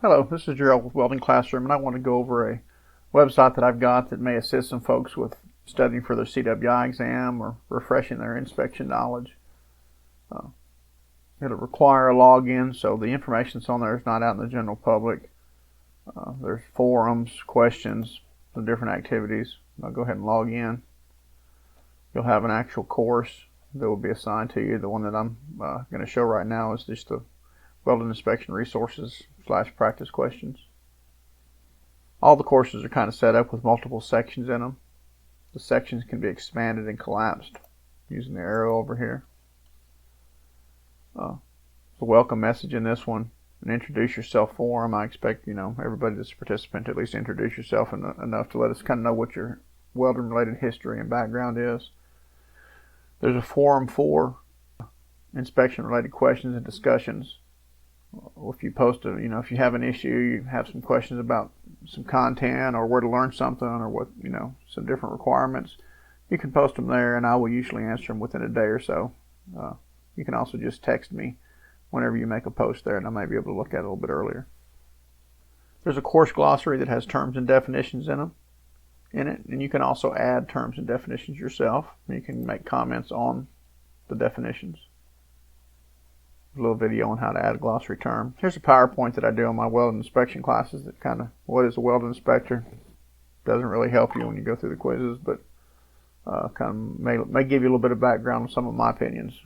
Hello, this is Gerald with Welding Classroom, and I want to go over a website that I've got that may assist some folks with studying for their CWI exam or refreshing their inspection knowledge. It'll require a login, so the information that's on there is not out in the general public. There's forums, questions, some different activities. I'll go ahead and log in. You'll have an actual course that will be assigned to you. The one that I'm going to show right now is just the Welding Inspection Resources / Practice Questions. All the courses are kind of set up with multiple sections in them. The sections can be expanded and collapsed using the arrow over here. The welcome message in this one, an introduce yourself forum. I expect everybody that's a participant to at least introduce yourself enough to let us kind of know what your welding related history and background is. There's a forum for inspection related questions and discussions. If you post if you have an issue, you have some questions about some content or where to learn something or what, some different requirements, you can post them there and I will usually answer them within a day or so. You can also just text me whenever you make a post there and I might be able to look at it a little bit earlier. There's a course glossary that has terms and definitions in it, and you can also add terms and definitions yourself. You can make comments on the definitions. A little video on how to add a glossary term. Here's a PowerPoint that I do on my welding inspection classes that kind of, what is a welding inspector? Doesn't really help you when you go through the quizzes, but kind of may give you a little bit of background on some of my opinions.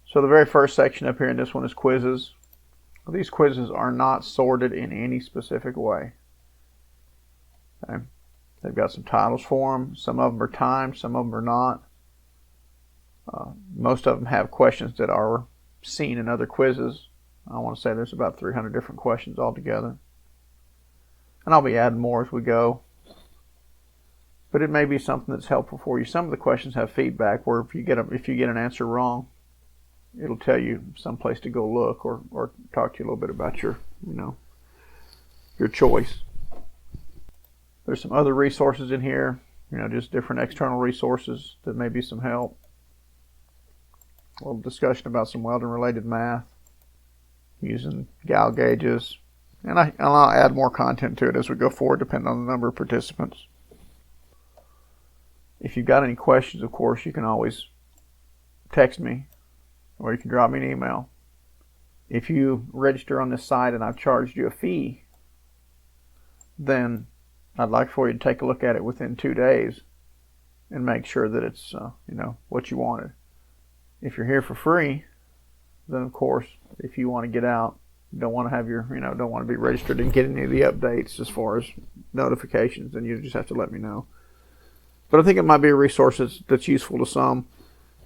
So the very first section up here in this one is quizzes. These quizzes are not sorted in any specific way. Okay. They've got some titles for them. Some of them are timed, some of them are not. Most of them have questions that are seen in other quizzes. I want to say there's about 300 different questions altogether. And I'll be adding more as we go. But it may be something that's helpful for you. Some of the questions have feedback where if you get an answer wrong, it'll tell you some place to go look or talk to you a little bit about your choice. There's some other resources in here, just different external resources that may be some help. A little discussion about some welding related math using gal gauges, and I'll add more content to it as we go forward depending on the number of participants. If you've got any questions, of course, you can always text me or you can drop me an email. If you register on this site and I've charged you a fee, then I'd like for you to take a look at it within 2 days and make sure that it's what you wanted. If you're here for free, then of course, if you want to get out, you don't want to have don't want to be registered and get any of the updates as far as notifications, then you just have to let me know. But I think it might be a resource that's useful to some.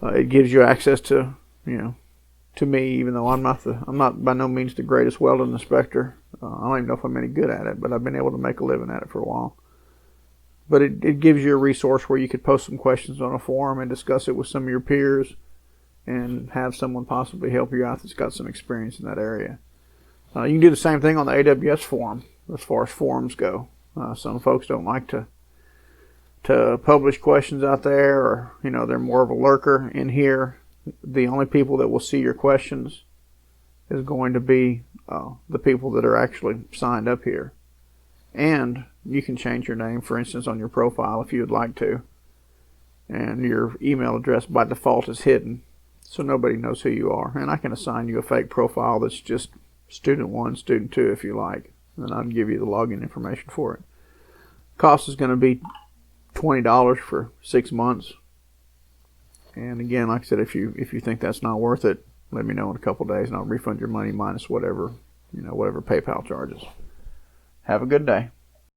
It gives you access to, to me, even though I'm not by no means the greatest welding inspector. I don't even know if I'm any good at it, but I've been able to make a living at it for a while. But it gives you a resource where you could post some questions on a forum and discuss it with some of your peers and have someone possibly help you out that's got some experience in that area. You can do the same thing on the AWS forum as far as forums go. Some folks don't like to publish questions out there, or they're more of a lurker. In here, the only people that will see your questions is going to be the people that are actually signed up here. And you can change your name, for instance, on your profile if you would like to. And your email address by default is hidden, so nobody knows who you are. And I can assign you a fake profile that's just student 1, student 2 if you like. And I'll give you the login information for it. Cost is going to be $20 for 6 months. And again, like I said, if you think that's not worth it, let me know in a couple days and I'll refund your money minus whatever PayPal charges. Have a good day.